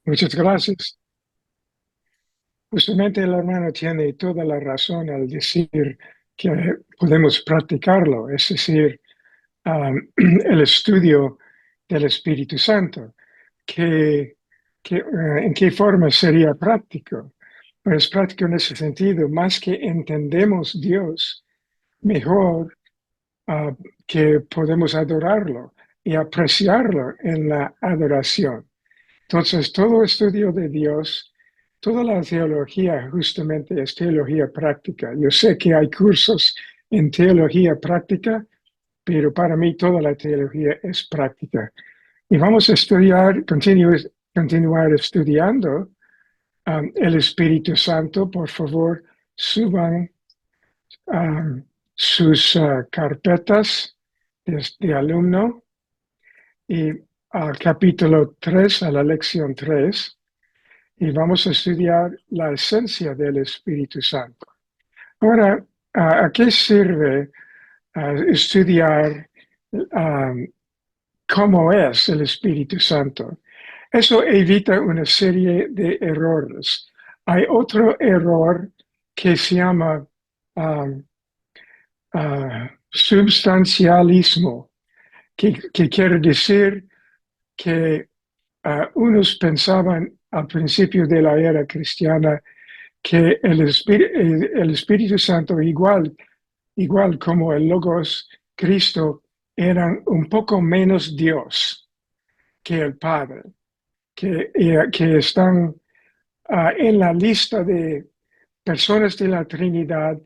Muchas gracias. Justamente el hermano tiene toda la razón al decir que podemos practicarlo, es decir, el estudio del Espíritu Santo. Que, ¿En qué forma sería práctico? Pues práctico en ese sentido, más que entendemos Dios mejor, ah, que podemos adorarlo y apreciarlo en la adoración. Entonces, todo estudio de Dios, toda la teología justamente es teología práctica. Yo sé que hay cursos en teología práctica, pero para mí toda la teología es práctica. Y vamos a estudiar, continuar estudiando el Espíritu Santo. Por favor, suban um, sus carpetas de alumno y al capítulo 3, a la lección 3. Y vamos a estudiar la esencia del Espíritu Santo. Ahora, ¿a qué sirve estudiar um, cómo es el Espíritu Santo? Eso evita una serie de errores. Hay otro error que se llama um, substancialismo, que quiere decir que unos pensaban al principio de la era cristiana que el Espíritu Santo, igual como el Logos, Cristo, eran un poco menos Dios que el Padre, que están en la lista de personas de la Trinidad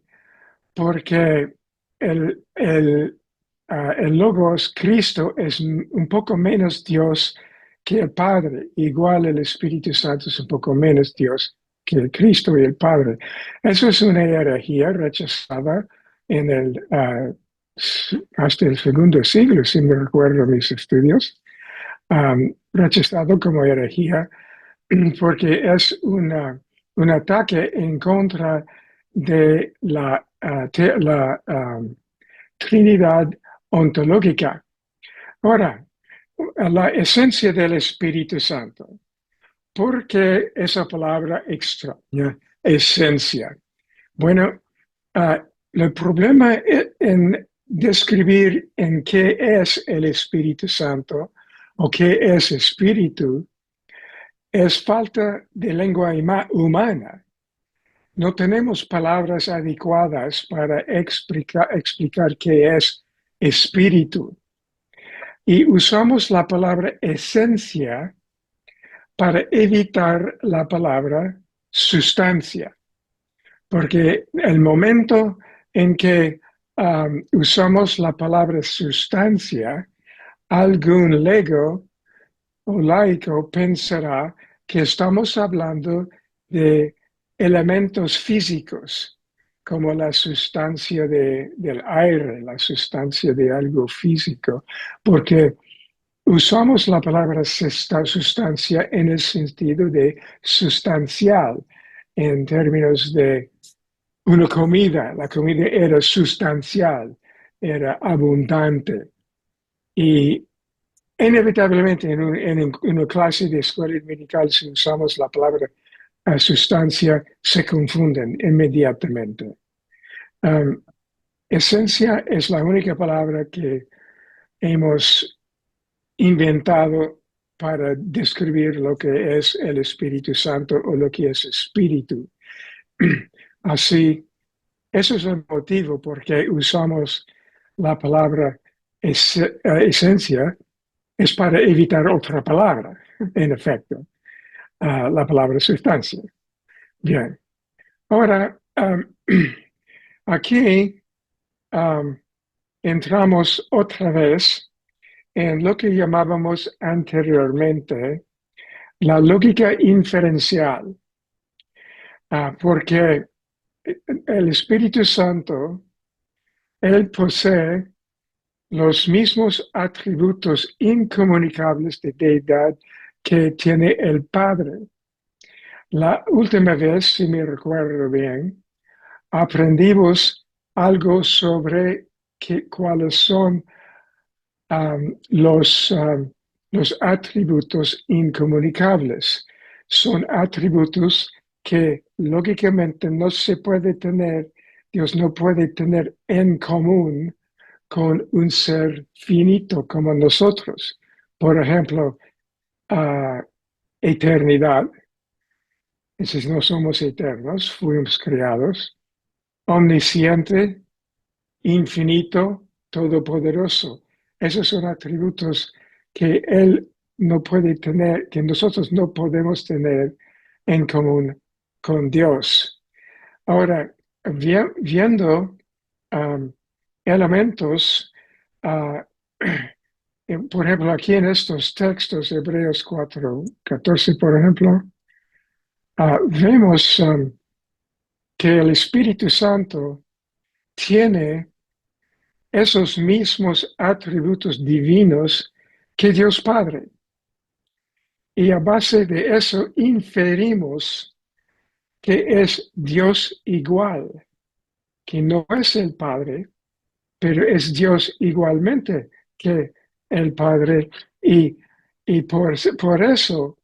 porque el Logos, Cristo, es un poco menos Dios que el Padre. Igual el Espíritu Santo es un poco menos Dios que el Cristo y el Padre. Eso es una herejía rechazada en hasta el segundo siglo, si me recuerdo mis estudios, rechazado como herejía porque es un ataque en contra de la Trinidad ontológica. Ahora, la esencia del Espíritu Santo. ¿Por qué esa palabra extraña, esencia? Bueno, el problema en describir en qué es el Espíritu Santo o qué es espíritu es falta de lengua humana. No tenemos palabras adecuadas para explicar qué es espíritu. Y usamos la palabra esencia para evitar la palabra sustancia, porque el momento en que usamos la palabra sustancia, algún lego o laico pensará que estamos hablando de elementos físicos, como la sustancia del aire, la sustancia de algo físico, porque usamos la palabra sustancia en el sentido de sustancial, en términos de una comida. La comida era sustancial, era abundante. Y inevitablemente en una clase de escuela dominical, si usamos la palabra sustancia, se confunden inmediatamente. Um, Esencia es la única palabra que hemos inventado para describir lo que es el Espíritu Santo o lo que es espíritu. Así, eso es el motivo por qué usamos la palabra esencia, es para evitar otra palabra, en efecto, la palabra sustancia. Bien, ahora aquí um, entramos otra vez en lo que llamábamos anteriormente la lógica inferencial, porque el Espíritu Santo, él posee los mismos atributos incomunicables de deidad que tiene el Padre. La última vez, si me recuerdo bien, aprendimos algo sobre cuáles son um, los, um, los atributos incomunicables. son atributos que lógicamente no se puede tener, Dios no puede tener en común con un ser finito como nosotros. Por ejemplo, eternidad. Entonces no somos eternos, fuimos creados. Omnisciente, infinito, todopoderoso. Esos son atributos que Él no puede tener, que nosotros no podemos tener en común con Dios. Ahora, viendo um, elementos, uh, por ejemplo, aquí en estos textos, Hebreos 4:14, por ejemplo, vemos que el Espíritu Santo tiene esos mismos atributos divinos que Dios Padre. Y a base de eso inferimos que es Dios igual, que no es el Padre, pero es Dios igualmente que el Padre. Y por eso,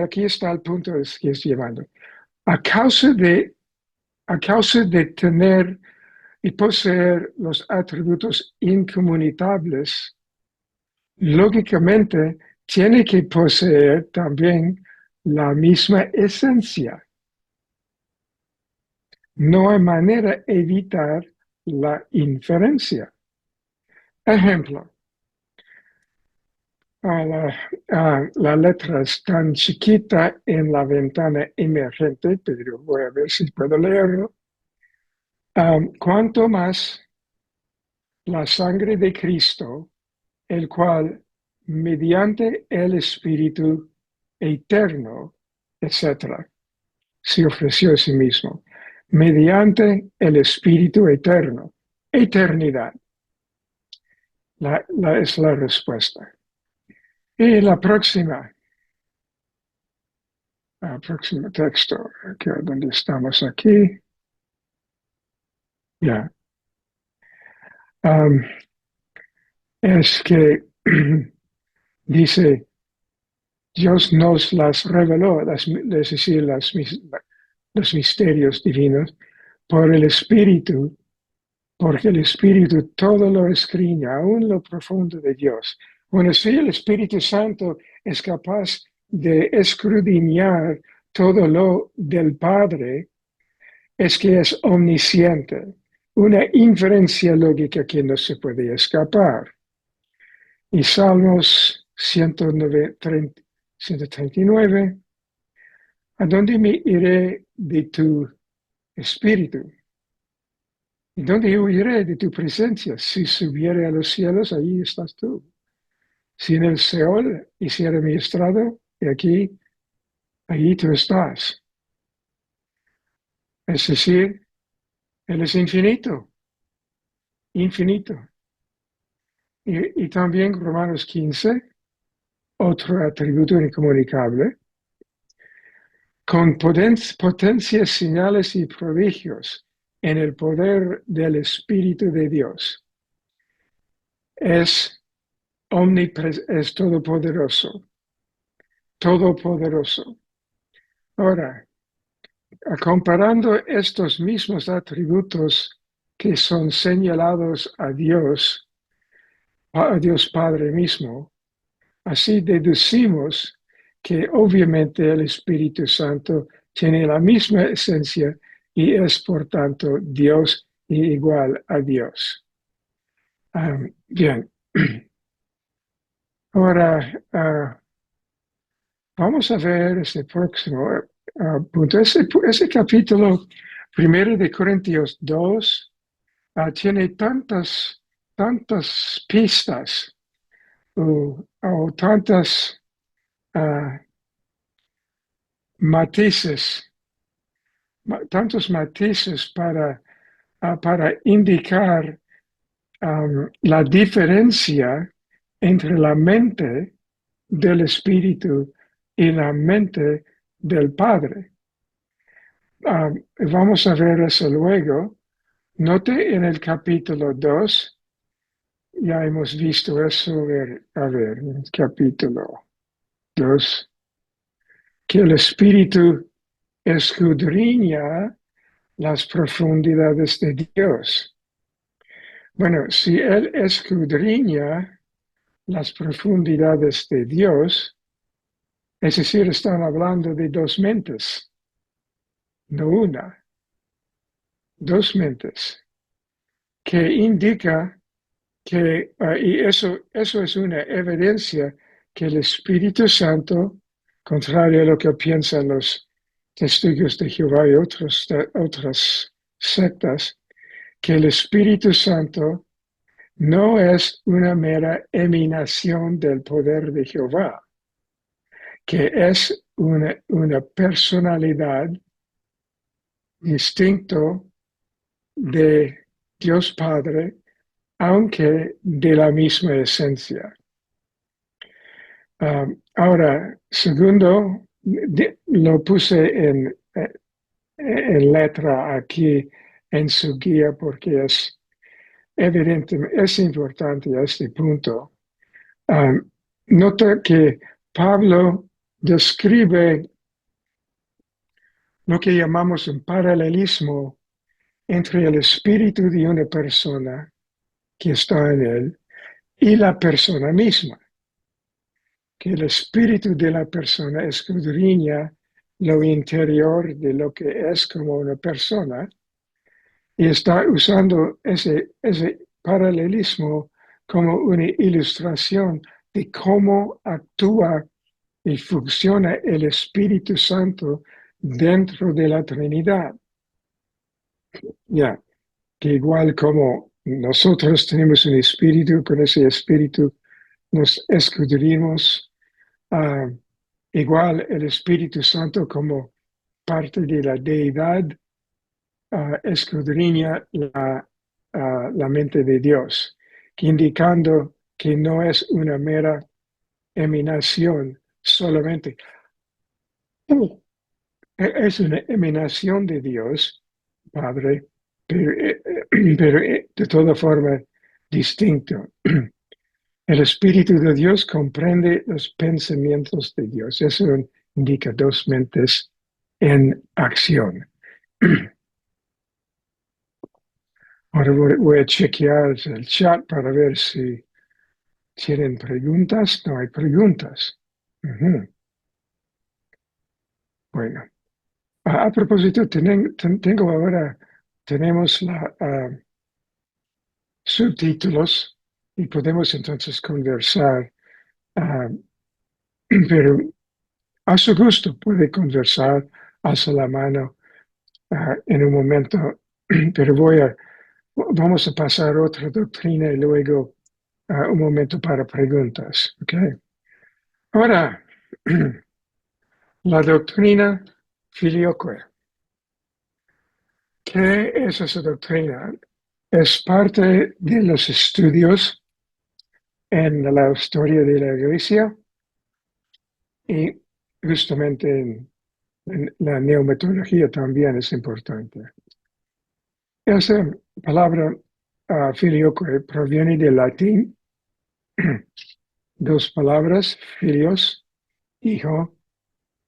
aquí está el punto que estoy llevando. A causa de tener y poseer los atributos incomunicables, lógicamente tiene que poseer también la misma esencia. No hay manera de evitar la inferencia. Ejemplo, la letra es tan chiquita en la ventana emergente, pero voy a ver si puedo leerlo. Cuanto más la sangre de Cristo, el cual, mediante el Espíritu eterno, etc., se ofreció a sí mismo, mediante el Espíritu eterno, eternidad, es la respuesta. Y la próxima texto, donde estamos aquí, ya, um, es que dice, Dios nos las reveló, es decir, los misterios divinos, por el Espíritu, porque el Espíritu todo lo escudriña, aún lo profundo de Dios. Bueno, si el Espíritu Santo es capaz de escudriñar todo lo del Padre, es que es omnisciente, una inferencia lógica que no se puede escapar. Y Salmos 139, ¿a dónde me iré de tu espíritu? ¿Y dónde huiré de tu presencia? Si subiere a los cielos, allí estás tú. Si en el Seol hiciera mi estrado, y aquí, allí tú estás. Es decir, Él es infinito, infinito. Y también Romanos 15, otro atributo incomunicable, con potencias, señales y prodigios en el poder del Espíritu de Dios. Es es todopoderoso, todopoderoso. Ahora, comparando estos mismos atributos que son señalados a Dios Padre mismo, así deducimos que obviamente el Espíritu Santo tiene la misma esencia y es por tanto Dios y igual a Dios. Bien, ahora vamos a ver este próximo punto. Ese capítulo primero de Corintios 2 tiene tantas pistas o tantas ah, matices, tantos matices para indicar la diferencia entre la mente del Espíritu y la mente del Padre. Vamos a ver eso luego. Note en el capítulo 2, ya hemos visto eso, a ver, en el capítulo 2, que el Espíritu escudriña las profundidades de Dios. Bueno, si Él escudriña las profundidades de Dios, es decir, están hablando de dos mentes, no una, dos mentes, que indica que, y eso es una evidencia que el Espíritu Santo, contrario a lo que piensan los testigos de Jehová y otras sectas, que el Espíritu Santo no es una mera emanación del poder de Jehová, que es una personalidad distinto de Dios Padre, aunque de la misma esencia. Ahora, segundo, lo puse en letra aquí en su guía porque es evidente, es importante a este punto. Nota que Pablo describe lo que llamamos un paralelismo entre el espíritu de una persona que está en él y la persona misma, que el espíritu de la persona escudriña lo interior de lo que es como una persona y está usando ese paralelismo como una ilustración de cómo actúa y funciona el Espíritu Santo dentro de la Trinidad. Ya, que igual como nosotros tenemos un espíritu, con ese espíritu nos escudrimos, igual el Espíritu Santo como parte de la deidad escudriña la mente de Dios, indicando que no es una mera emanación solamente. Es una emanación de Dios, Padre, pero de toda forma distinto. El Espíritu de Dios comprende los pensamientos de Dios. Eso indica dos mentes en acción. Ahora voy a chequear el chat para ver si tienen preguntas. No hay preguntas. Ujú. Bueno, a propósito, tengo ahora, tenemos subtítulos y podemos entonces conversar, ah, pero a su gusto puede conversar, alza la mano en un momento, pero vamos a pasar a otra doctrina y luego un momento para preguntas. ¿Okay? Ahora, la doctrina filioque. ¿Qué es esa doctrina? Es parte de los estudios en la historia de la Iglesia y justamente en la neometodología también es importante. Esa palabra filioque proviene del latín, dos palabras, filios, hijo,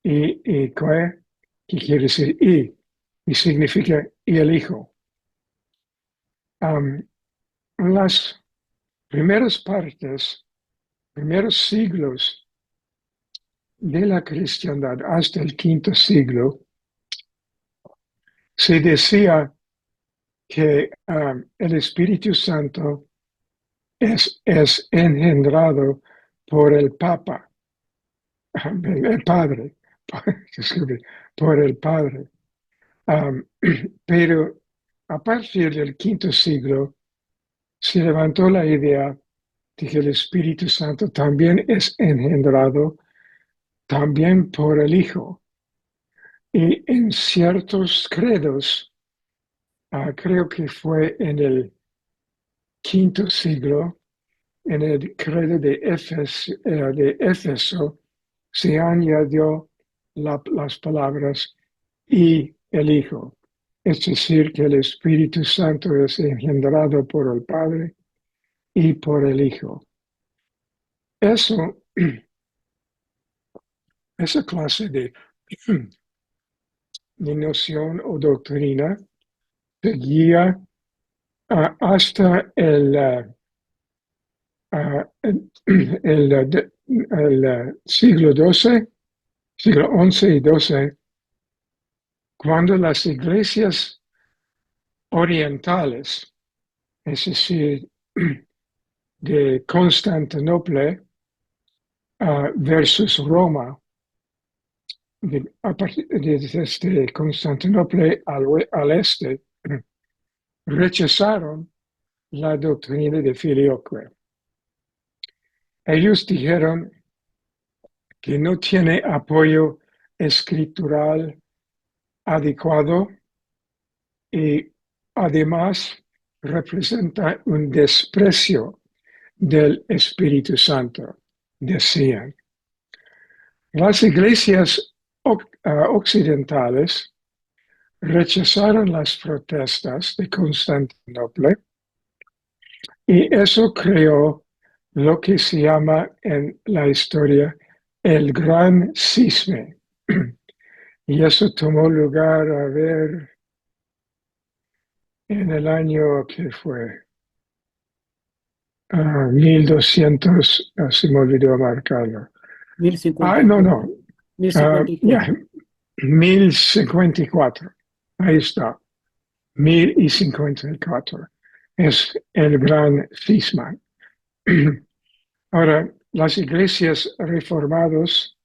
y que quiere decir y significa y el hijo. Las primeras partes, primeros siglos de la cristiandad hasta el quinto siglo, se decía que el Espíritu Santo es engendrado por el Papa, el Padre, por el Padre. Pero a partir del quinto siglo se levantó la idea de que el Espíritu Santo también es engendrado también por el Hijo. Y en ciertos credos, creo que fue en el quinto siglo, en el credo de Éfeso, se añadió las palabras y el Hijo. Es decir, que el Espíritu Santo es engendrado por el Padre y por el Hijo. Esa clase de de noción o doctrina seguía hasta el siglo XII, siglo XI y XII, cuando las iglesias orientales, es decir, de Constantinopla versus Roma, desde Constantinopla al este, rechazaron la doctrina de Filioque. Ellos dijeron que no tiene apoyo escritural adecuado y además representa un desprecio del Espíritu Santo, decían. Las iglesias occidentales rechazaron las protestas de Constantinopla y eso creó lo que se llama en la historia el Gran Cisma. Y eso tomó lugar, a ver, en el año que fue 1200, se me olvidó marcarlo. No, 1054. no, 1054. 1054. Ahí está, 1054. Es el gran cisma. Ahora, las iglesias reformadas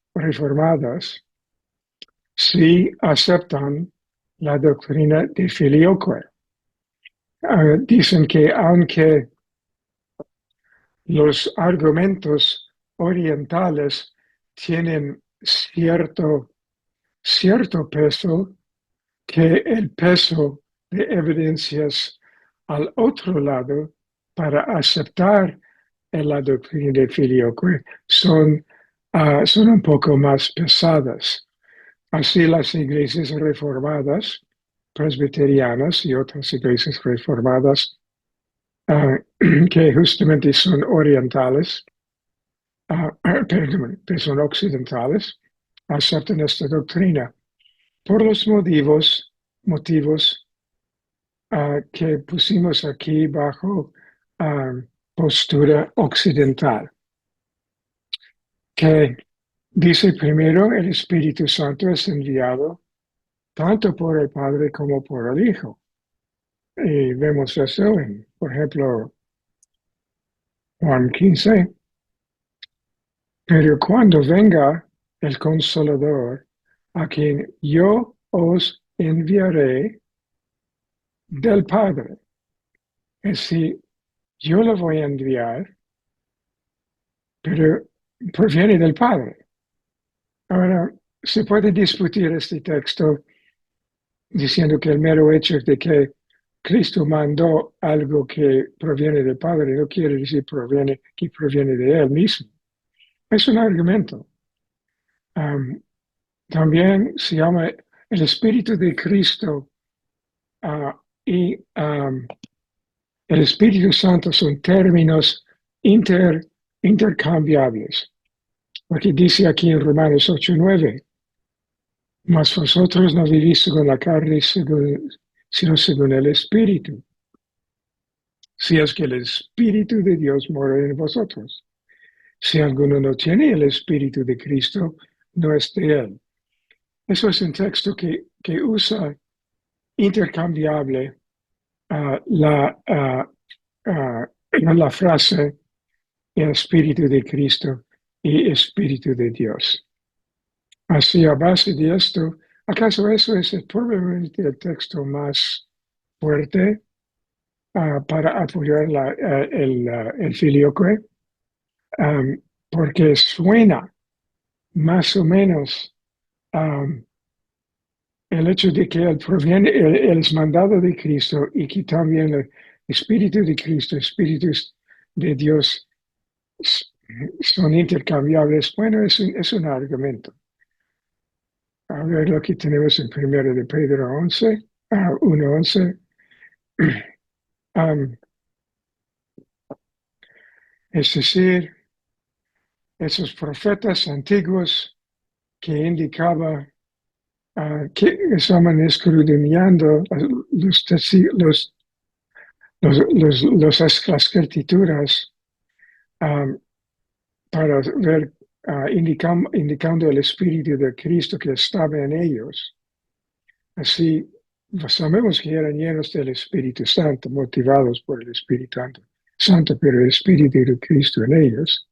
sí aceptan la doctrina de Filioque. Dicen que aunque los argumentos orientales tienen cierto peso, que el peso de evidencias al otro lado para aceptar la doctrina de Filioque son un poco más pesadas. Así las iglesias reformadas, presbiterianas y otras iglesias reformadas que justamente son orientales, perdón, que son occidentales, aceptan esta doctrina por los motivos que pusimos aquí bajo postura occidental, que dice primero el Espíritu Santo es enviado tanto por el Padre como por el Hijo. Y vemos eso en, por ejemplo, Juan 15. Pero cuando venga el Consolador, a quien yo os enviaré del Padre, es decir, yo lo voy a enviar, pero proviene del Padre. Ahora, se puede discutir este texto diciendo que el mero hecho de que Cristo mandó algo que proviene del Padre no quiere decir que proviene de Él mismo. Es un argumento. También se llama el Espíritu de Cristo y el Espíritu Santo son términos intercambiables. Porque dice aquí en Romanos 8:9, mas vosotros no vivís según la carne, sino según el Espíritu. Si es que el Espíritu de Dios mora en vosotros. Si alguno no tiene el Espíritu de Cristo, no es de él. Eso es un texto que usa intercambiable la frase Espíritu de Cristo y Espíritu de Dios. Así, a base de esto, ¿acaso eso es probablemente el texto más fuerte para apoyar el filioque? Porque suena más o menos el hecho de que él proviene, él es mandado de Cristo y que también el Espíritu de Cristo, Espíritus de Dios son intercambiables. Bueno, es un argumento. A ver lo que tenemos en 1 de Pedro 11, 1:11. Es decir, esos profetas antiguos que indicaba que estaban escudriñando las escrituras para ver, indicando el Espíritu de Cristo que estaba en ellos. Así, sabemos que eran llenos del Espíritu Santo, motivados por el Espíritu Santo, pero el Espíritu de Cristo en ellos.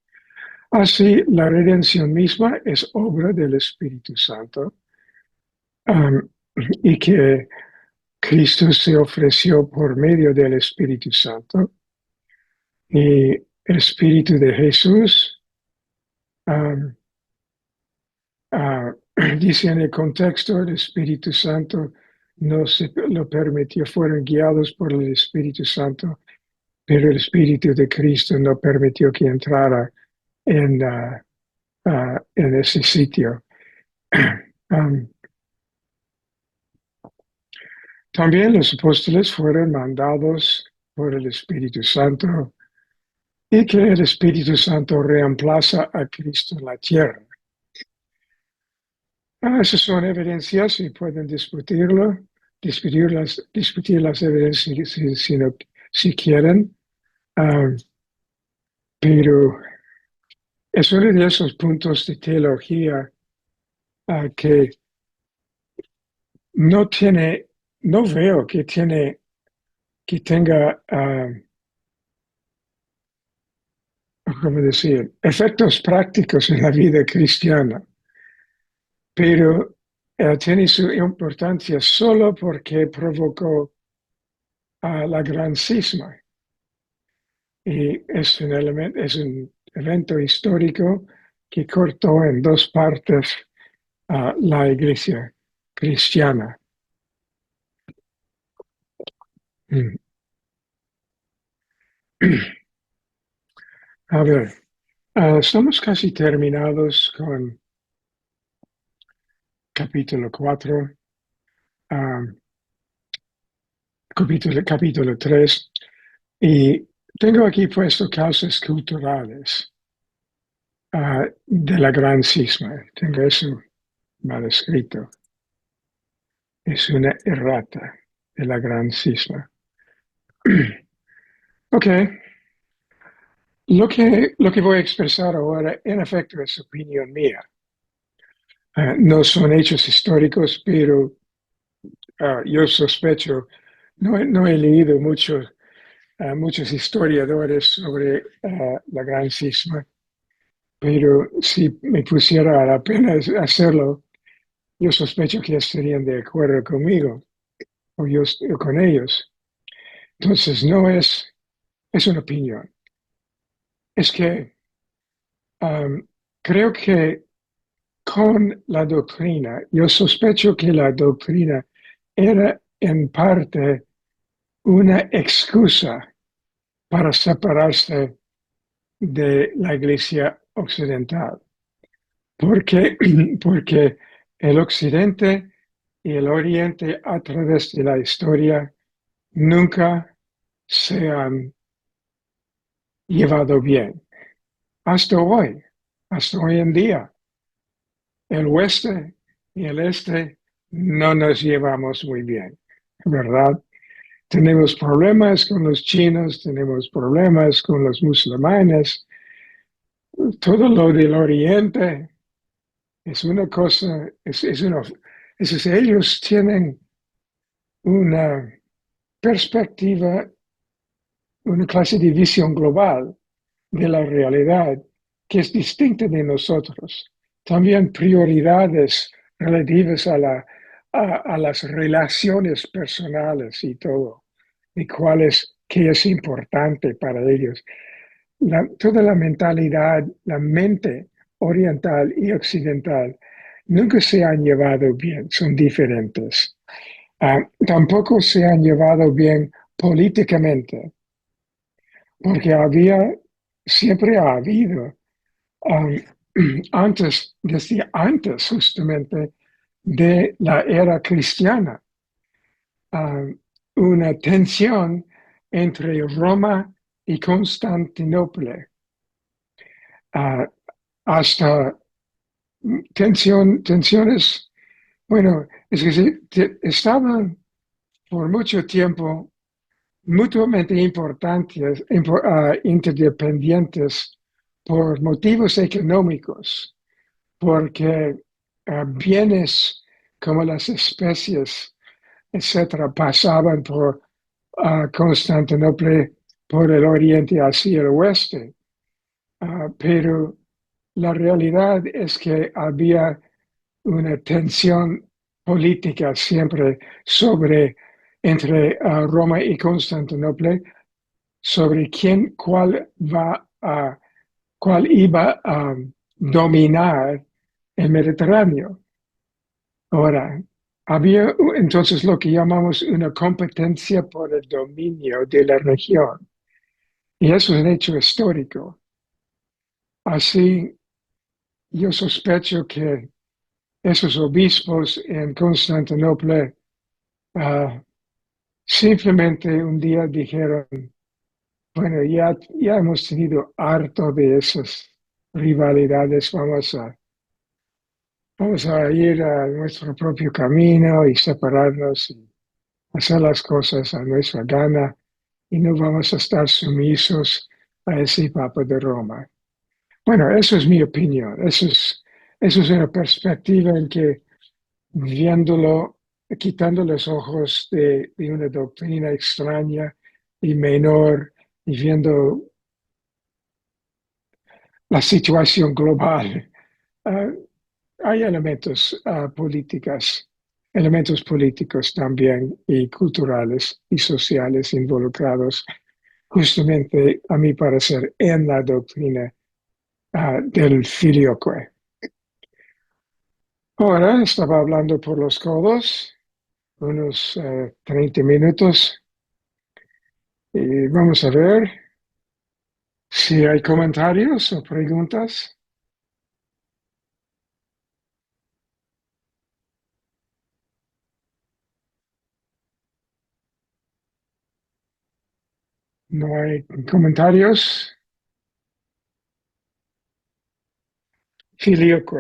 Así, la redención misma es obra del Espíritu Santo, y que Cristo se ofreció por medio del Espíritu Santo. Y el Espíritu de Jesús, dice en el contexto, el Espíritu Santo no se lo permitió, fueron guiados por el Espíritu Santo, pero el Espíritu de Cristo no permitió que entrara en ese sitio. También los apóstoles fueron mandados por el Espíritu Santo y que el Espíritu Santo reemplaza a Cristo en la tierra. Esas son evidencias y pueden discutir las evidencias si quieren, pero es uno de esos puntos de teología que no veo que tenga, ¿cómo decir?, efectos prácticos en la vida cristiana, pero tiene su importancia solo porque provocó la gran cisma. Y es un evento histórico que cortó en dos partes la iglesia cristiana. A ver, estamos casi terminados con capítulo 4, capítulo 3, y tengo aquí puesto causas culturales de la gran cisma. Tengo eso mal escrito. Es una errata de la gran cisma. Ok. Lo que voy a expresar ahora, en efecto, es opinión mía. No son hechos históricos, pero yo sospecho, no he leído muchos historiadores sobre la gran cisma, pero si me pusiera a la pena hacerlo, yo sospecho que estarían de acuerdo conmigo, o yo con ellos. Entonces, no es una opinión. Es que creo que con la doctrina, yo sospecho que la doctrina era en parte una excusa para separarse de la Iglesia occidental, porque el Occidente y el Oriente a través de la historia nunca se han llevado bien. Hasta hoy en día, el oeste y el este no nos llevamos muy bien, ¿verdad? Tenemos problemas con los chinos, tenemos problemas con los musulmanes. Todo lo del Oriente es una cosa, ellos tienen una perspectiva, una clase de visión global de la realidad que es distinta de nosotros. También prioridades relativas a las relaciones personales y todo, y qué es importante para ellos. Toda la mentalidad, la mente oriental y occidental nunca se han llevado bien, son diferentes. Tampoco se han llevado bien políticamente, porque siempre ha habido, desde antes justamente de la era cristiana, una tensión entre Roma y Constantinopla, hasta tensiones Bueno, es que estaban por mucho tiempo mutuamente importantes, interdependientes por motivos económicos, porque bienes como las especies, etcétera, pasaban por Constantinopla por el oriente hacia el oeste. Pero la realidad es que había una tensión política siempre sobre entre Roma y Constantinopla sobre cuál iba a dominar el Mediterráneo. Ahora, había entonces lo que llamamos una competencia por el dominio de la región, y eso es un hecho histórico. Así, yo sospecho que esos obispos en Constantinopla ah, simplemente un día dijeron, bueno, ya hemos tenido harto de esas rivalidades, vamos a ir a nuestro propio camino y separarnos y hacer las cosas a nuestra gana y no vamos a estar sumisos a ese Papa de Roma. Bueno, eso es mi opinión. Eso es una perspectiva en que viéndolo, quitando los ojos de una doctrina extraña y menor y viendo la situación global, uh, hay elementos políticos también y culturales y sociales involucrados, justamente a mi parecer, en la doctrina del filioque. Ahora estaba hablando por los codos, unos 30 minutos, y vamos a ver si hay comentarios o preguntas. No hay comentarios. Filioque.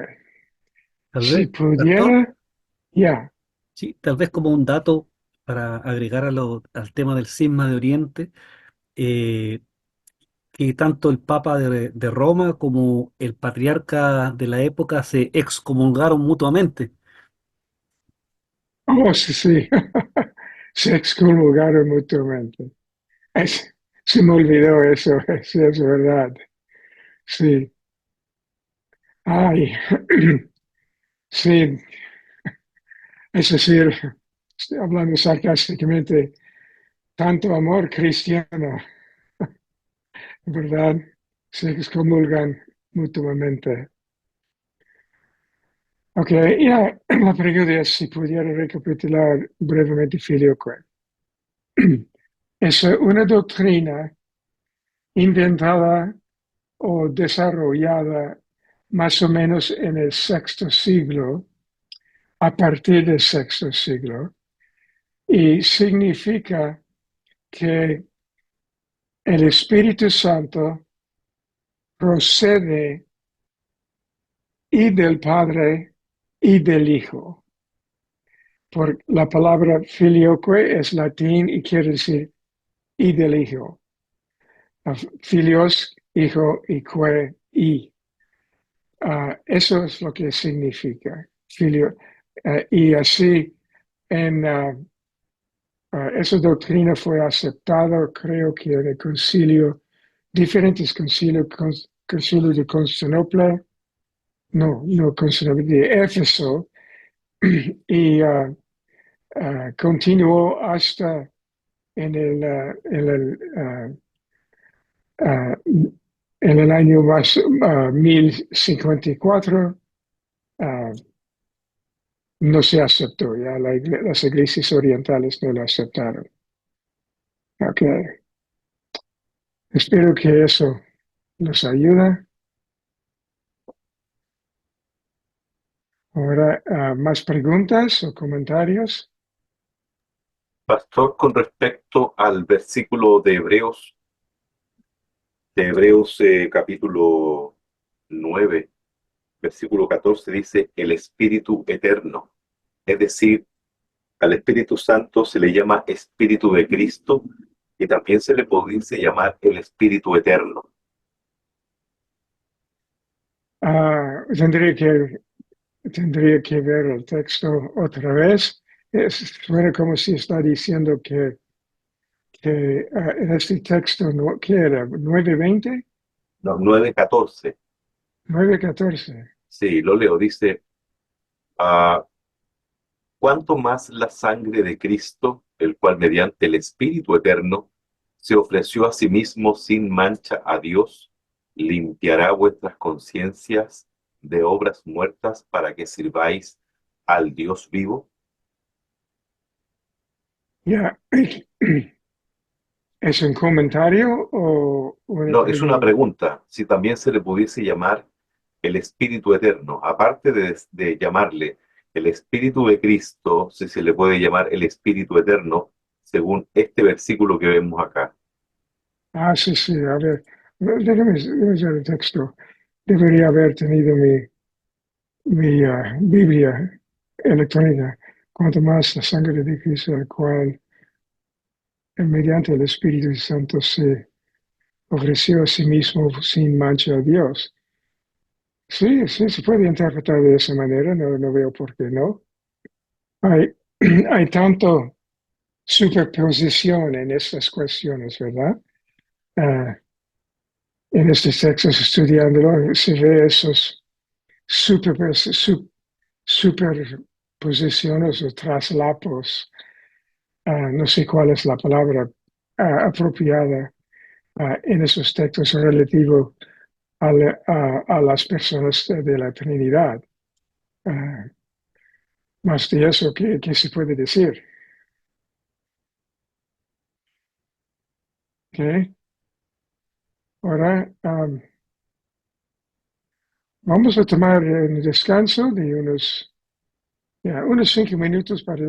Tal Si vez, pudiera, pastor, ya. sí, tal vez como un dato para agregar al tema del cisma de Oriente, eh, que tanto el Papa de Roma como el patriarca de la época se excomulgaron mutuamente. Oh, sí, sí. Se excomulgaron mutuamente. Es- Se me olvidó eso, sí, es verdad. Sí. Ay, sí, es decir, estoy hablando sarcásticamente, tanto amor cristiano, ¿verdad? Se excomulgan mutuamente. Ok, ya, la pregunta es si pudiera recapitular brevemente Filioque. Es una doctrina inventada o desarrollada más o menos en el sexto siglo, a partir del sexto siglo, y significa que el Espíritu Santo procede y del Padre y del Hijo. Por la palabra filioque es latín y quiere decir y del Hijo. Filios, Hijo y que y. Eso es lo que significa filio. Y así, esa doctrina fue aceptada, creo que en el concilio, diferentes concilios, concilio de Constantinopla, no Constantinopla, de Éfeso, y continuó hasta en el año más 1054. uh, no se aceptó, ya las iglesias orientales no lo aceptaron. Ok, espero que eso nos ayude. Ahora, ¿más preguntas o comentarios? Pastor, con respecto al versículo de Hebreos capítulo 9, versículo 14, dice el Espíritu Eterno. Es decir, al Espíritu Santo se le llama Espíritu de Cristo y también se le pudiese llamar el Espíritu Eterno. Tendría que ver el texto otra vez. Suena como si está diciendo que en este texto, ¿qué era? ¿9:20? No, 9:14. 9:14. Sí, lo leo. Dice, cuánto más la sangre de Cristo, el cual mediante el Espíritu Eterno se ofreció a sí mismo sin mancha a Dios, limpiará vuestras conciencias de obras muertas para que sirváis al Dios vivo. Ya. ¿Es un comentario o una No, es una pregunta? pregunta, si también se le pudiese llamar el Espíritu Eterno, aparte de llamarle el Espíritu de Cristo, si se le puede llamar el Espíritu Eterno, según este versículo que vemos acá. Sí, sí, a ver, déjame ver el texto. Debería haber tenido mi Biblia electrónica. Cuanto más la sangre de Cristo, el cual mediante el Espíritu Santo se ofreció a sí mismo sin mancha a Dios. Sí, sí, se puede interpretar de esa manera, no veo por qué no. Hay, hay tanto superposición en estas cuestiones, ¿verdad? Ah, en estos textos estudiándolo se ve esos superposiciones o traslapos. No sé cuál es la palabra apropiada en esos textos relativos a las personas de la Trinidad. Ah, Más de eso, ¿qué se puede decir? ¿Ok? Ahora vamos a tomar un descanso de unos 5 minutos para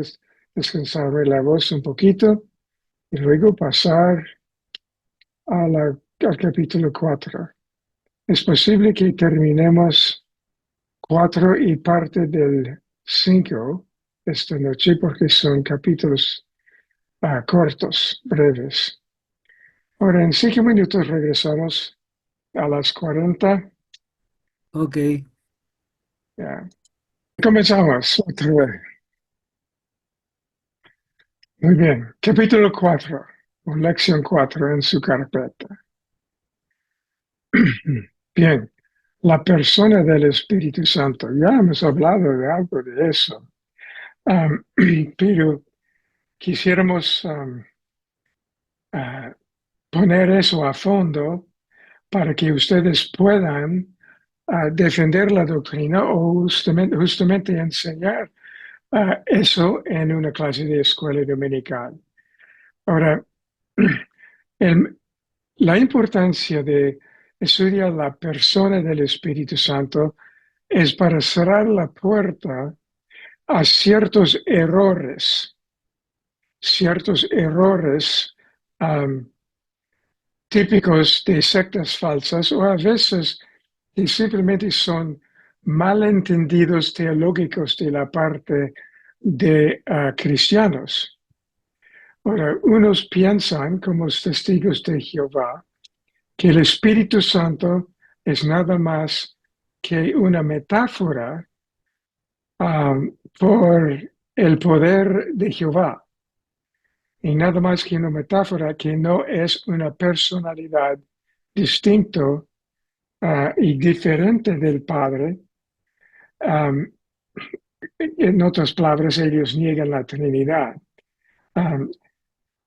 descansar la voz un poquito y luego pasar al capítulo 4. Es posible que terminemos 4 y parte del 5 esta noche porque son capítulos cortos, breves. Ahora, en 5 minutos regresamos a las 40. Ok, Ya. Comenzamos otra vez. Muy bien. Capítulo 4, o lección 4 en su carpeta. Bien. La persona del Espíritu Santo. Ya hemos hablado de algo de eso. Um, pero quisiéramos poner eso a fondo para que ustedes puedan defender la doctrina o justamente enseñar eso en una clase de escuela dominical. Ahora, la importancia de estudiar la persona del Espíritu Santo es para cerrar la puerta a ciertos errores típicos de sectas falsas o a veces que simplemente son malentendidos teológicos de la parte de cristianos. Ahora, unos piensan como testigos de Jehová que el Espíritu Santo es nada más que una metáfora por el poder de Jehová y nada más que una metáfora que no es una personalidad distinto y diferente del Padre. En otras palabras, ellos niegan la Trinidad.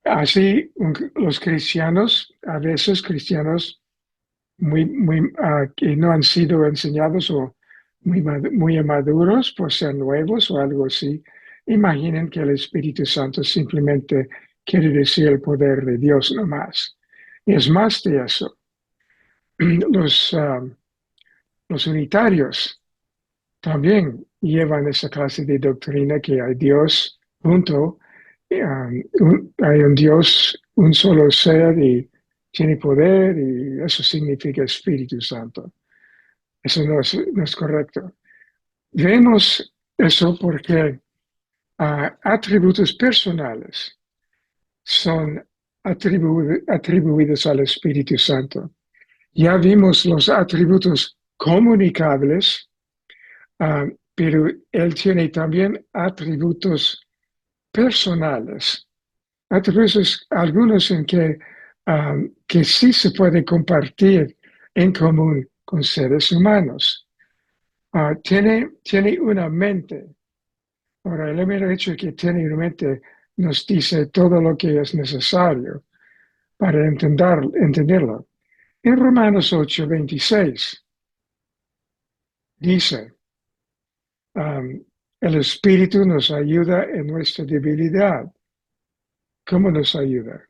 Así, los cristianos, a veces cristianos que no han sido enseñados o muy maduros por ser nuevos o algo así, imaginen que el Espíritu Santo simplemente quiere decir el poder de Dios nomás. Y es más de eso. Los unitarios también llevan esa clase de doctrina que hay Dios junto, hay un Dios, un solo ser y tiene poder y eso significa Espíritu Santo. Eso no es correcto. Vemos eso porque atributos personales son atribuidos al Espíritu Santo. Ya vimos los atributos comunicables, pero Él tiene también atributos personales, atributos algunos en que sí se puede compartir en común con seres humanos. Tiene una mente. Ahora, el mero hecho de que tiene una mente nos dice todo lo que es necesario para entenderlo. En Romanos 8:26 dice, el Espíritu nos ayuda en nuestra debilidad. ¿Cómo nos ayuda?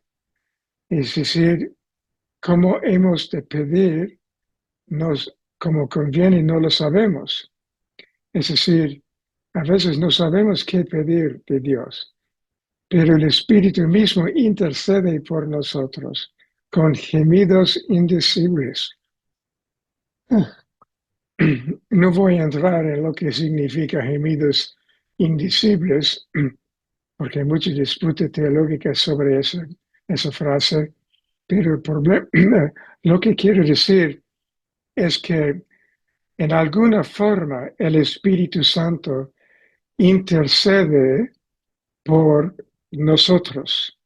Es decir, cómo hemos de pedir, como conviene, no lo sabemos. Es decir, a veces no sabemos qué pedir de Dios, pero el Espíritu mismo intercede por nosotros con gemidos indecibles. No voy a entrar en lo que significa gemidos indecibles, porque hay mucha disputa teológica sobre esa frase, pero el problema, lo que quiero decir es que en alguna forma el Espíritu Santo intercede por nosotros.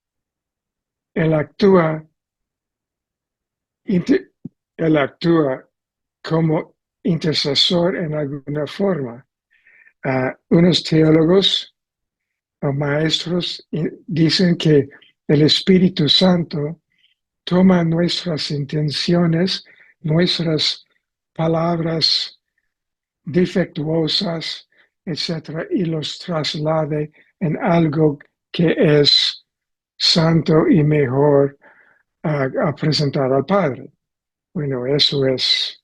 Él actúa como intercesor en alguna forma. Unos teólogos o maestros dicen que el Espíritu Santo toma nuestras intenciones, nuestras palabras defectuosas, etcétera, y los traslade en algo que es santo y mejor a presentar al Padre. Bueno, eso es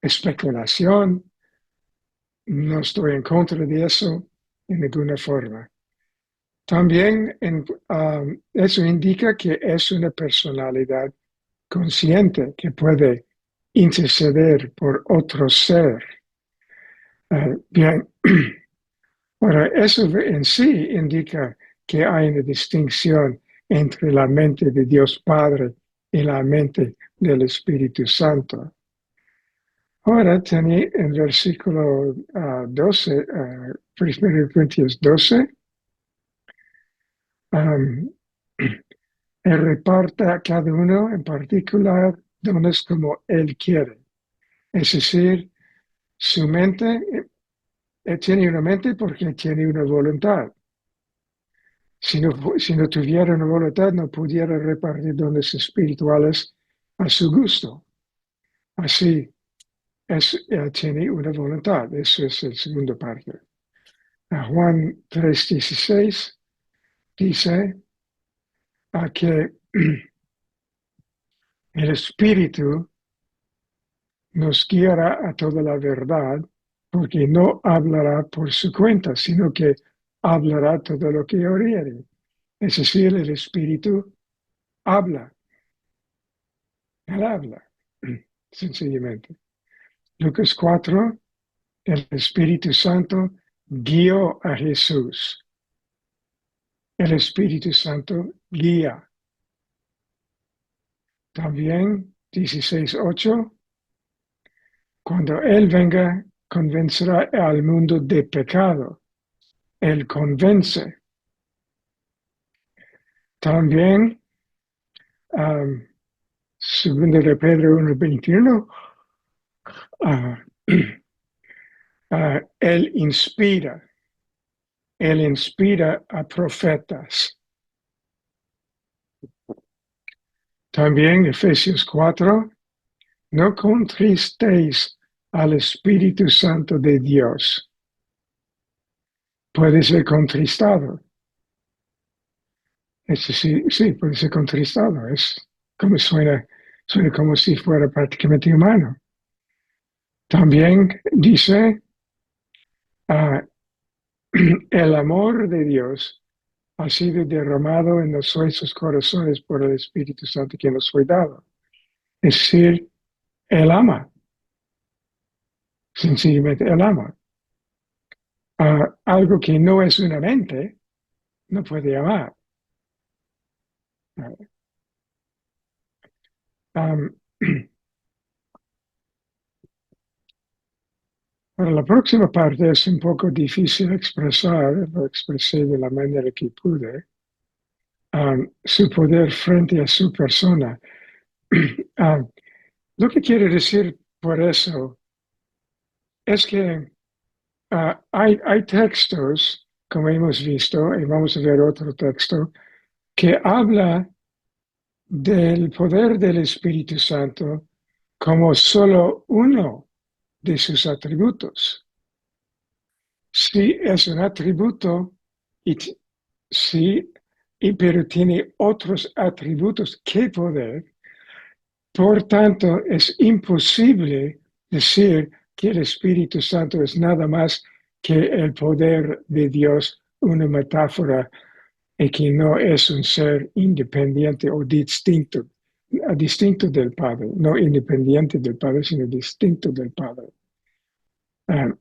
especulación. No estoy en contra de eso en ninguna forma. También eso indica que es una personalidad consciente que puede interceder por otro ser. Bien, ahora eso en sí indica que hay una distinción entre la mente de Dios Padre y la mente del Espíritu Santo. Ahora tenía en versículo 12, 1 Corintios 12, Él reparta a cada uno en particular dones como Él quiere. Es decir, su mente, tiene una mente porque tiene una voluntad. Si no tuviera una voluntad, no pudiera repartir dones espirituales a su gusto. Así, tiene una voluntad. Eso es la segunda parte. Juan 3:16 dice que el Espíritu nos guiará a toda la verdad, porque no hablará por su cuenta, sino que hablará todo lo que oyere. Es decir, el Espíritu habla. Él habla, sencillamente. Lucas 4, el Espíritu Santo guió a Jesús. El Espíritu Santo guía. También 16:8, cuando Él venga, convencerá al mundo de pecado. Él convence. También, segundo de Pedro 1:21, Él inspira. Él inspira a profetas. También Efesios 4, no contristéis al Espíritu Santo de Dios. Puede ser contristado. Es decir, sí, puede ser contristado. Es como suena como si fuera prácticamente humano. También dice, el amor de Dios ha sido derramado en nuestros corazones por el Espíritu Santo que nos fue dado. Es decir, Él ama. Sencillamente, Él ama. algo que no es una mente, no puede amar. Ahora, la próxima parte es un poco difícil expresar, lo expresé de la manera que pude, su poder frente a su persona. Lo que quiere decir por eso es que hay textos, como hemos visto, y vamos a ver otro texto, que habla del poder del Espíritu Santo como solo uno de sus atributos. Sí es un atributo, sí, pero tiene otros atributos que poder. Por tanto, es imposible decir que el Espíritu Santo es nada más que el poder de Dios, una metáfora, y que no es un ser independiente o distinto del Padre, no independiente del Padre, sino distinto del Padre. Es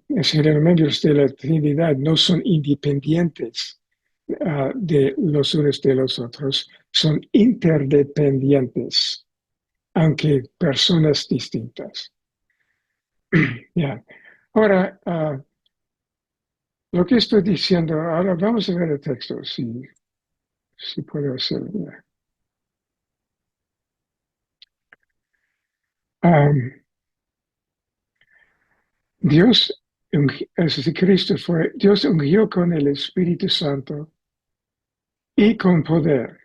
decir, los miembros de la Trinidad no son independientes de los unos de los otros, son interdependientes, aunque personas distintas. Yeah. Ahora, lo que estoy diciendo, ahora vamos a ver el texto, si puedo hacerlo. Dios, Dios ungió con el Espíritu Santo y con poder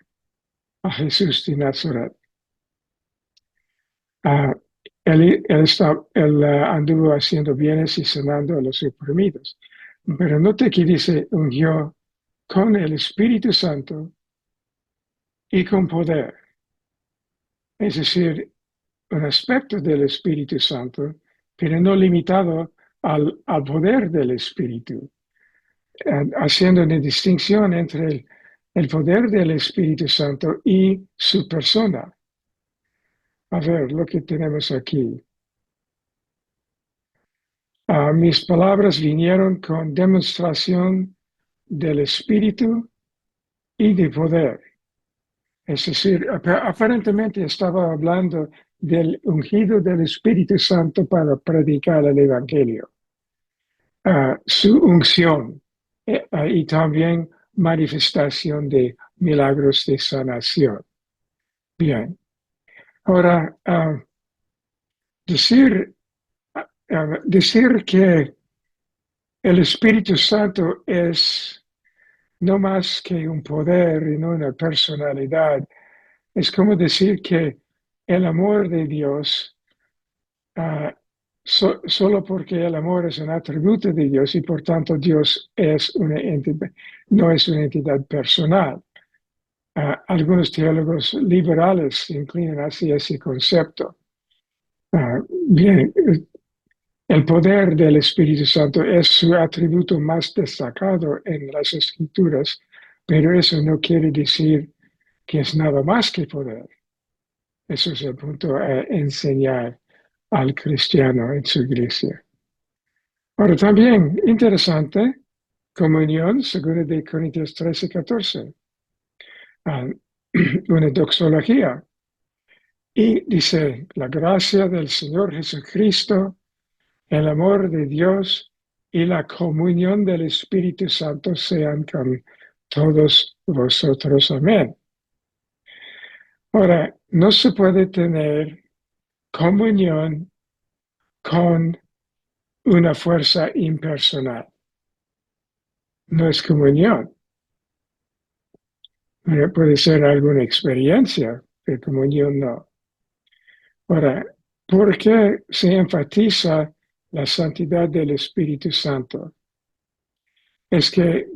a Jesús de Nazaret. Él anduvo haciendo bienes y sanando a los oprimidos. Pero note que dice ungió con el Espíritu Santo y con poder. Es decir, un aspecto del Espíritu Santo, pero no limitado al poder del Espíritu, haciendo una distinción entre el poder del Espíritu Santo y su persona. A ver lo que tenemos aquí. Mis palabras vinieron con demostración del Espíritu y de poder. Es decir, aparentemente estaba hablando del ungido del Espíritu Santo para predicar el Evangelio. Su unción y también manifestación de milagros de sanación. Bien. Ahora, decir que el Espíritu Santo es no más que un poder y no una personalidad, es como decir que el amor de Dios, solo porque el amor es un atributo de Dios y por tanto Dios es no es una entidad personal. Algunos teólogos liberales se inclinan hacia ese concepto. Bien, el poder del Espíritu Santo es su atributo más destacado en las Escrituras, pero eso no quiere decir que es nada más que poder. Eso es el punto a enseñar al cristiano en su iglesia. Ahora también, interesante, comunión, 2 de Corintios 13:14. Una doxología. Y dice, la gracia del Señor Jesucristo, el amor de Dios y la comunión del Espíritu Santo sean con todos vosotros. Amén. Ahora, no se puede tener comunión con una fuerza impersonal. No es comunión. Puede ser alguna experiencia, pero comunión no. Ahora, ¿por qué se enfatiza la santidad del Espíritu Santo?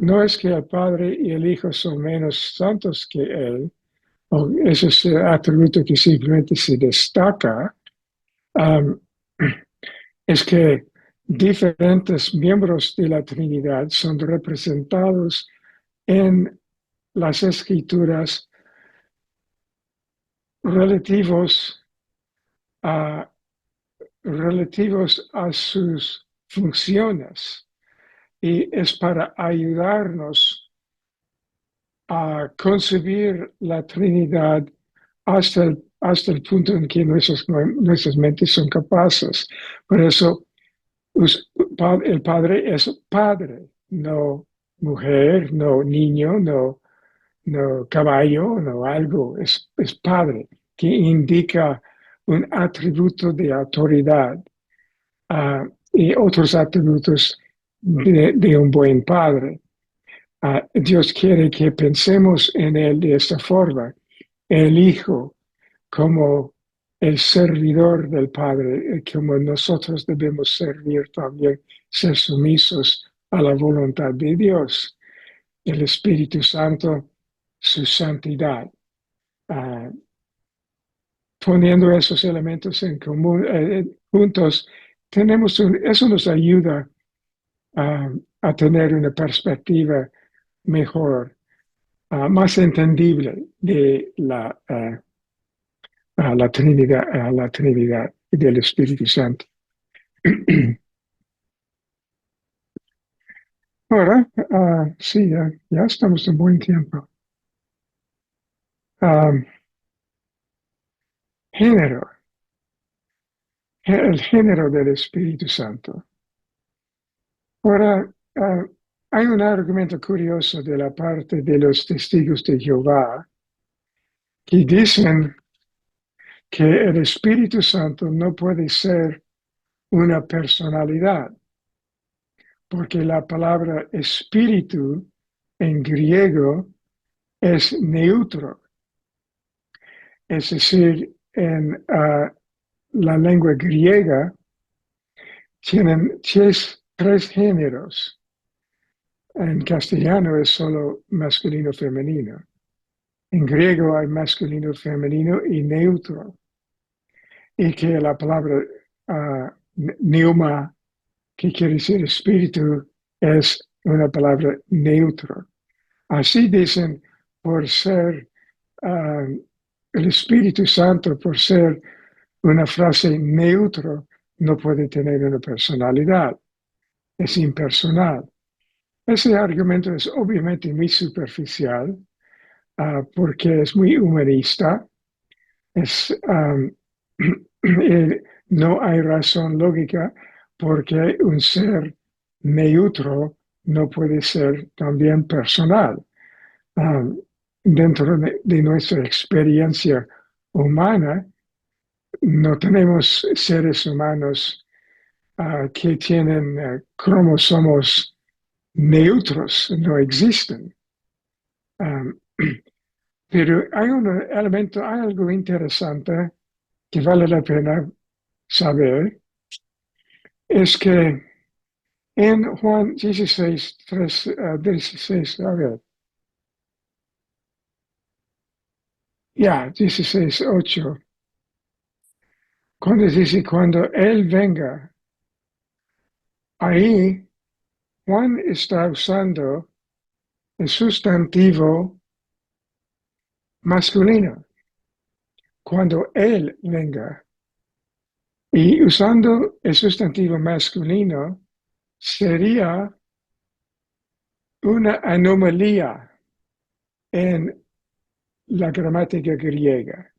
No es que el Padre y el Hijo son menos santos que Él, o ese es el atributo que simplemente se destaca, es que diferentes miembros de la Trinidad son representados en las Escrituras relativos a sus funciones. y es para ayudarnos a concebir la Trinidad hasta el punto en que nuestras mentes son capaces. Por eso el Padre es Padre, no mujer, no niño, no caballo, no algo, es Padre, que indica un atributo de autoridad y otros atributos de un buen Padre. Dios quiere que pensemos en Él de esta forma, el Hijo como el servidor del Padre, como nosotros debemos servir también, ser sumisos a la voluntad de Dios. El Espíritu Santo, su santidad. Poniendo esos elementos en común, juntos, eso nos ayuda a tener una perspectiva mejor, más entendible de la Trinidad y del Espíritu Santo. Ahora, sí, ya estamos en buen tiempo. Género, el género del Espíritu Santo. Ahora, hay un argumento curioso de la parte de los testigos de Jehová que dicen que el Espíritu Santo no puede ser una personalidad, porque la palabra espíritu en griego es neutro. Es decir, en la lengua griega tienen tres géneros. En castellano es solo masculino-femenino. En griego hay masculino, femenino y neutro. Y que la palabra pneuma, que quiere decir espíritu, es una palabra neutro. Así dicen, por ser el Espíritu Santo, por ser una frase neutro, no puede tener una personalidad. Es impersonal. Ese argumento es obviamente muy superficial porque es muy humanista. No hay razón lógica porque un ser neutro no puede ser también personal. Dentro de nuestra experiencia humana, no tenemos seres humanos que tienen cromosomos neutros, no existen. Pero hay un elemento, hay algo interesante que vale la pena saber, es que en Juan 16, 16, a ver, 16, 8, cuando dice, cuando Él venga, ahí Juan está usando el sustantivo masculino, cuando Él venga. Y usando el sustantivo masculino sería una anomalía en la gramática griega.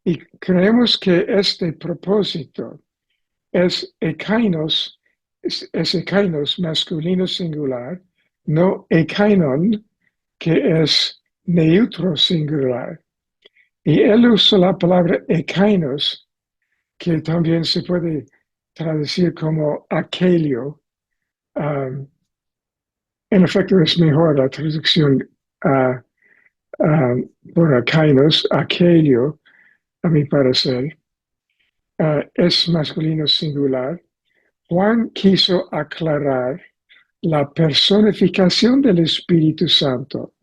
Y creemos que este propósito es ekainos masculino singular, no ekainon, que es neutro singular. Y él usa la palabra ekainos, que también se puede traducir como akelio. En efecto, es mejor la traducción por akainos, akelio, a mi parecer. Es masculino singular. Juan quiso aclarar la personificación del Espíritu Santo.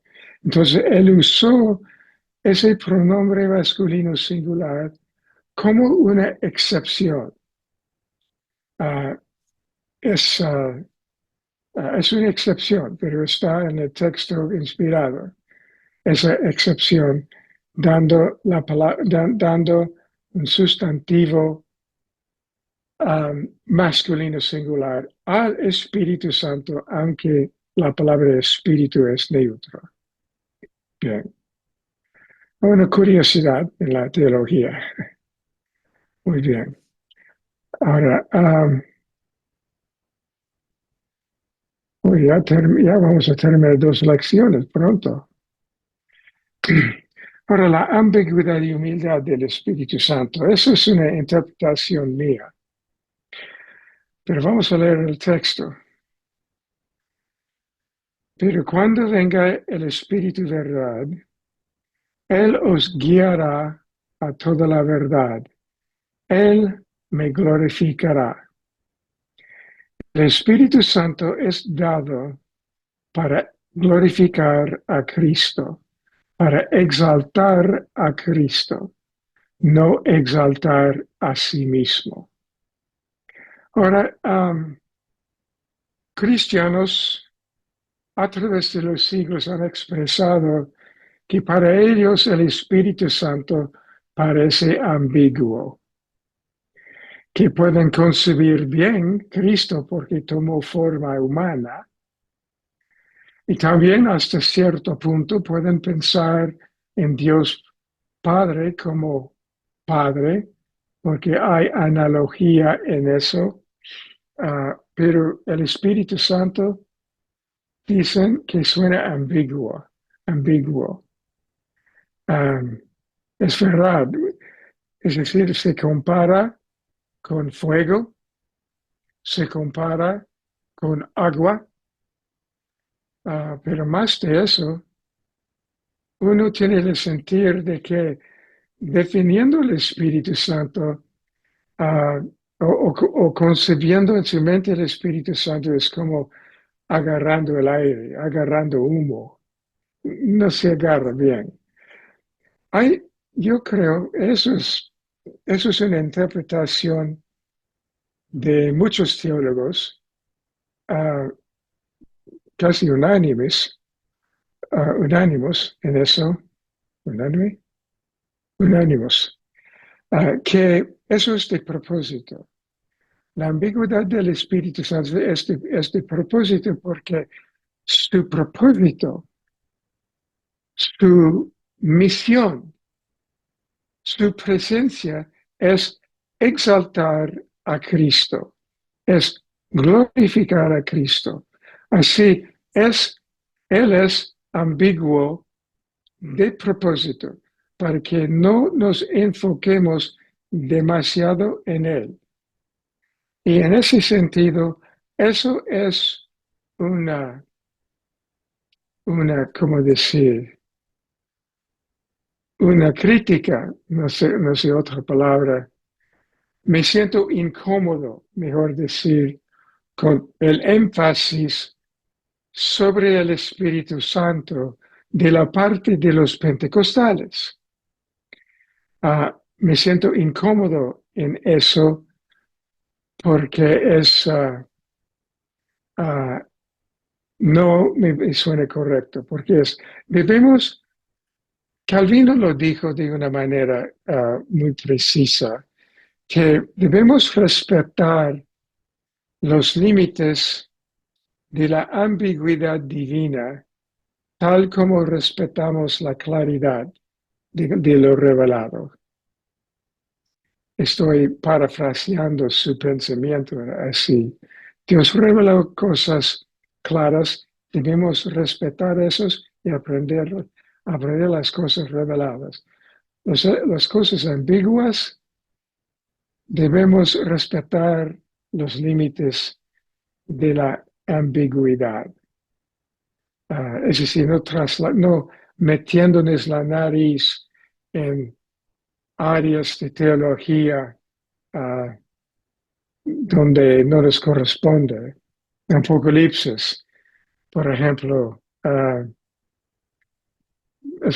Entonces, él usó ese pronombre masculino singular como una excepción. Es una excepción, pero está en el texto inspirado. Esa excepción dando un sustantivo masculino singular al Espíritu Santo, aunque la palabra espíritu es neutra. Bien. Una curiosidad en la teología. Muy bien. Ahora, ya vamos a terminar 2 lecciones pronto. Ahora, la ambigüedad y humildad del Espíritu Santo. Eso es una interpretación mía. Pero vamos a leer el texto. Pero cuando venga el Espíritu de verdad, Él os guiará a toda la verdad. Él me glorificará. El Espíritu Santo es dado para glorificar a Cristo, para exaltar a Cristo, no exaltar a sí mismo. Ahora, cristianos a través de los siglos han expresado que para ellos el Espíritu Santo parece ambiguo, que pueden concebir bien Cristo porque tomó forma humana, y también hasta cierto punto pueden pensar en Dios Padre como Padre, porque hay analogía en eso, pero el Espíritu Santo dicen que suena ambiguo. Es verdad, es decir, se compara con fuego, se compara con agua, pero más de eso, uno tiene el sentir de que definiendo el Espíritu Santo o concebiendo en su mente el Espíritu Santo es como agarrando el aire, agarrando humo. No se agarra bien. Yo creo, eso es una interpretación de muchos teólogos, casi unánimos en eso, unánimos, que eso es de propósito. La ambigüedad del Espíritu Santo es de propósito porque su propósito, su misión, su presencia es exaltar a Cristo, es glorificar a Cristo. Así Él es ambiguo de propósito para que no nos enfoquemos demasiado en Él. Y en ese sentido, eso es ¿cómo decir? Una crítica, no sé otra palabra. Me siento incómodo, mejor decir, con el énfasis sobre el Espíritu Santo de la parte de los pentecostales. Me siento incómodo en eso porque no me suena correcto, porque Calvino lo dijo de una manera muy precisa, que debemos respetar los límites de la ambigüedad divina, tal como respetamos la claridad de lo revelado. Estoy parafraseando su pensamiento así. Dios reveló cosas claras, debemos respetar esos y aprender las cosas reveladas. Las cosas ambiguas, debemos respetar los límites de la ambigüedad. Es decir, no metiéndonos la nariz en áreas de teología donde no les corresponde. En Apocalipsis, por ejemplo,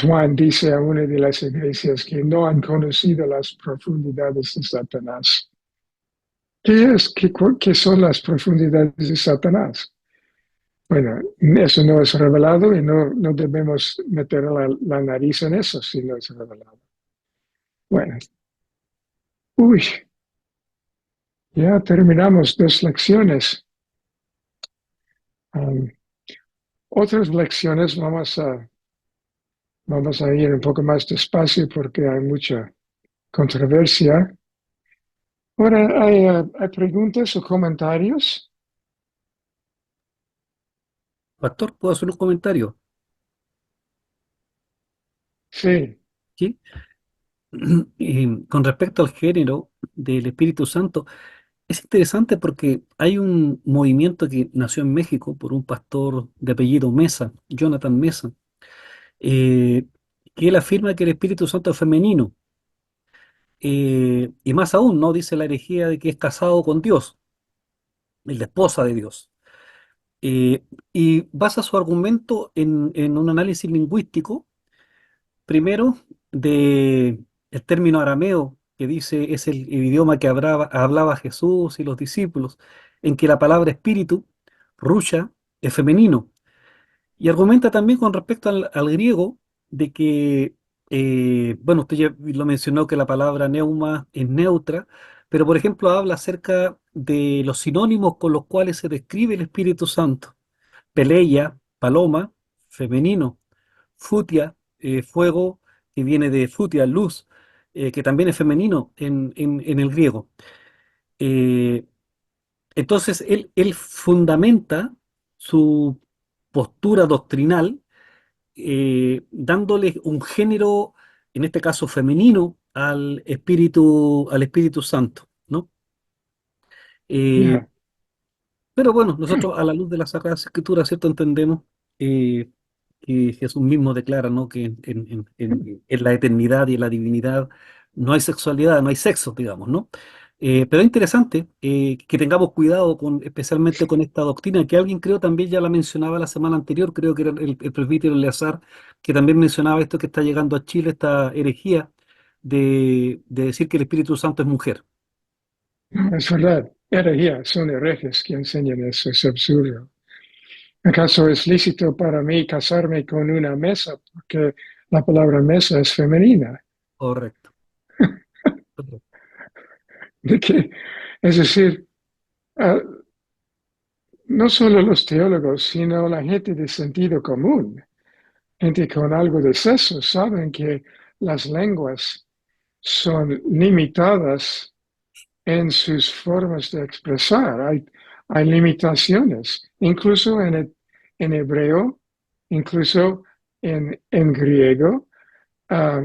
Juan dice a una de las iglesias que no han conocido las profundidades de Satanás. ¿Qué son las profundidades de Satanás? Bueno, eso no es revelado y no debemos meter la nariz en eso si no es revelado. Bueno, Ya terminamos 2 lecciones. Otras lecciones vamos a ir un poco más despacio porque hay mucha controversia. Ahora, ¿hay preguntas o comentarios? Pastor, ¿puedo hacer un comentario? Sí, ¿Sí? Con respecto al género del Espíritu Santo, es interesante porque hay un movimiento que nació en México por un pastor de apellido Mesa, Jonathan Mesa, eh, que él afirma que el Espíritu Santo es femenino. Y más aún, ¿no? Dice la herejía de que es casado con Dios, es la esposa de Dios. Eh, y basa su argumento en un análisis lingüístico, primero, de el término arameo, que dice es el idioma que hablaba Jesús y los discípulos, en que la palabra espíritu, rusha, es femenino. Y argumenta también con respecto al griego de que, bueno, usted ya lo mencionó que la palabra neuma es neutra, pero por ejemplo habla acerca de los sinónimos con los cuales se describe el Espíritu Santo. Peleia, paloma, femenino. Futia, fuego, que viene de futia, luz, que también es femenino en el griego. Eh, entonces, él fundamenta su postura doctrinal dándole un género, en este caso femenino, al Espíritu Santo, ¿no? Eh, ya. pero bueno, nosotros a la luz de las Sagradas Escrituras, ¿cierto? Entendemos eh, que Jesús mismo declara, ¿no? Que en la eternidad y en la divinidad no hay sexualidad, no hay sexo, digamos, ¿no? Pero es interesante que tengamos cuidado especialmente con esta doctrina, que alguien creo también ya la mencionaba la semana anterior, creo que era el presbítero Eleazar, que también mencionaba esto que está llegando a Chile, esta herejía de decir que el Espíritu Santo es mujer. No, es verdad. Herejía, son herejes que enseñan eso, es absurdo. ¿Acaso es lícito para mí casarme con una mesa? Porque la palabra mesa es femenina. Correcto. ¿De qué? Es decir, ah, no solo los teólogos, sino la gente de sentido común, gente con algo de seso, saben que las lenguas son limitadas en sus formas de expresar. Hay limitaciones, incluso en hebreo, incluso en griego. Ah,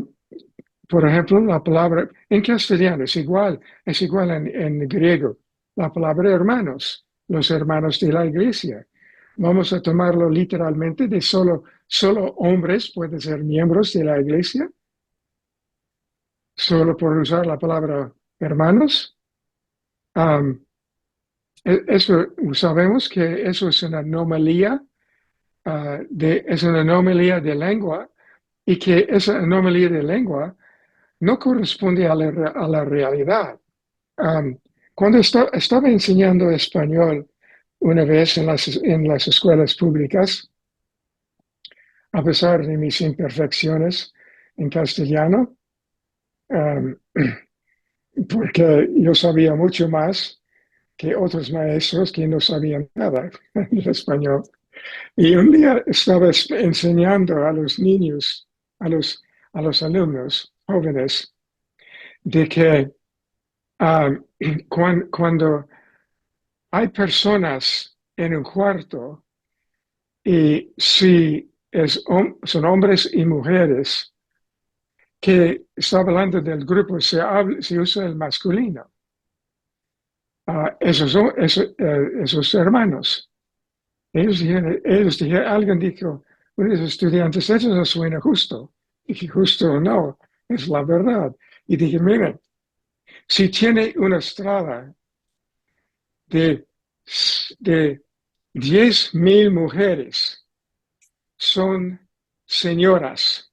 por ejemplo, la palabra en castellano es igual en griego. La palabra hermanos, los hermanos de la iglesia. Vamos a tomarlo literalmente de solo hombres pueden ser miembros de la iglesia, solo por usar la palabra hermanos. Um, Eso sabemos que eso es una anomalía, es una anomalía de lengua y que esa anomalía de lengua no corresponde a la realidad. Um, Cuando estaba enseñando español una vez en las escuelas públicas, a pesar de mis imperfecciones en castellano, um, porque yo sabía mucho más que otros maestros que no sabían nada en español. Y un día estaba enseñando a los niños, a los, a los alumnos jóvenes, de que cuando hay personas en un cuarto y si son hombres y mujeres, que está hablando del grupo, se usa el masculino. Esos hermanos. Alguien dijo, uno de los estudiantes, eso no suena justo. Dije, justo o no, es la verdad. Y dije, miren, si tiene una estrada de, de 10,000 mujeres, son señoras.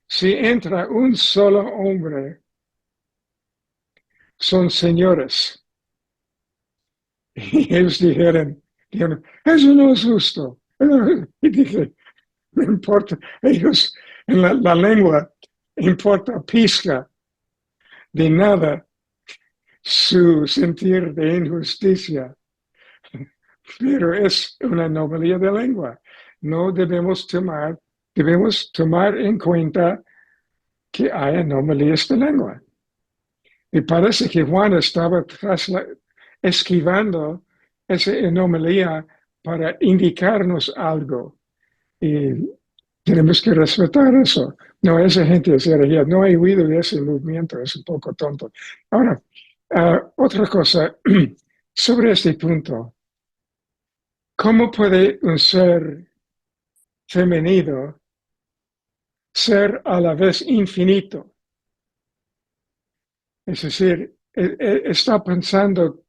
Si entra un solo hombre, son señores. Y ellos dijeron, eso no es justo. Y dije, no importa, ellos en la lengua importa pizca de nada su sentir de injusticia, pero es una anomalía de lengua. No debemos tomar en cuenta que hay anomalías de lengua. Y parece que Juan estaba esquivando esa anomalía para indicarnos algo. Y tenemos que respetar eso. No, esa gente es herejía. No he oído de ese movimiento, es un poco tonto. Ahora, otra cosa sobre este punto. ¿Cómo puede un ser femenino ser a la vez infinito? Es decir, está pensando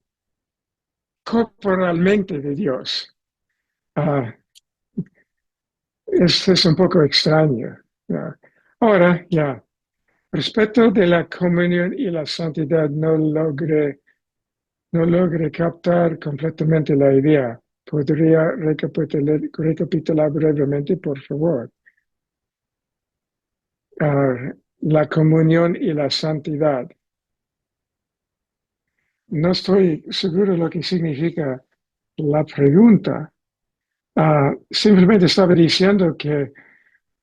corporalmente de Dios. Ah, es un poco extraño. Ya. Ahora, ya, respecto de la comunión y la santidad, no logré captar completamente la idea. ¿Podría recapitular brevemente, por favor? La comunión y la santidad. No estoy seguro de lo que significa la pregunta. Simplemente estaba diciendo que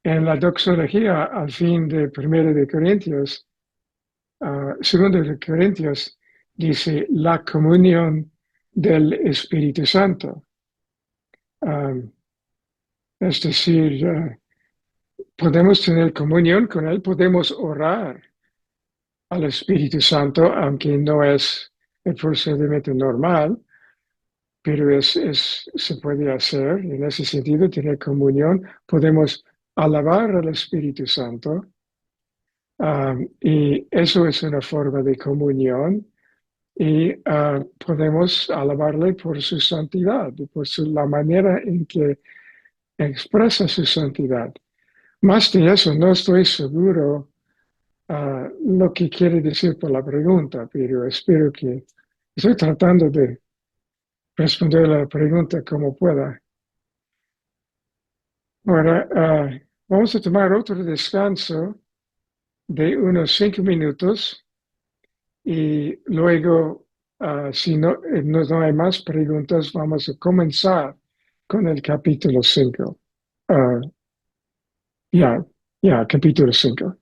en la doxología, al fin de 1 de Corintios, 2 de Corintios, dice la comunión del Espíritu Santo. Es decir, podemos tener comunión con Él, podemos orar al Espíritu Santo, aunque no es el procedimiento normal, pero se puede hacer. En ese sentido, tener comunión, podemos alabar al Espíritu Santo, y eso es una forma de comunión, y podemos alabarle por su santidad, por la manera en que expresa su santidad. Más de eso, no estoy seguro lo que quiere decir por la pregunta, pero espero que estoy tratando de responder la pregunta como pueda. Ahora, vamos a tomar otro descanso de unos 5 minutos y luego, si no hay más preguntas, vamos a comenzar con el capítulo 5. Capítulo 5.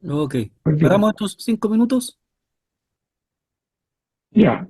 Ok. Muy bien. ¿Paramos estos 5 minutos? Ya.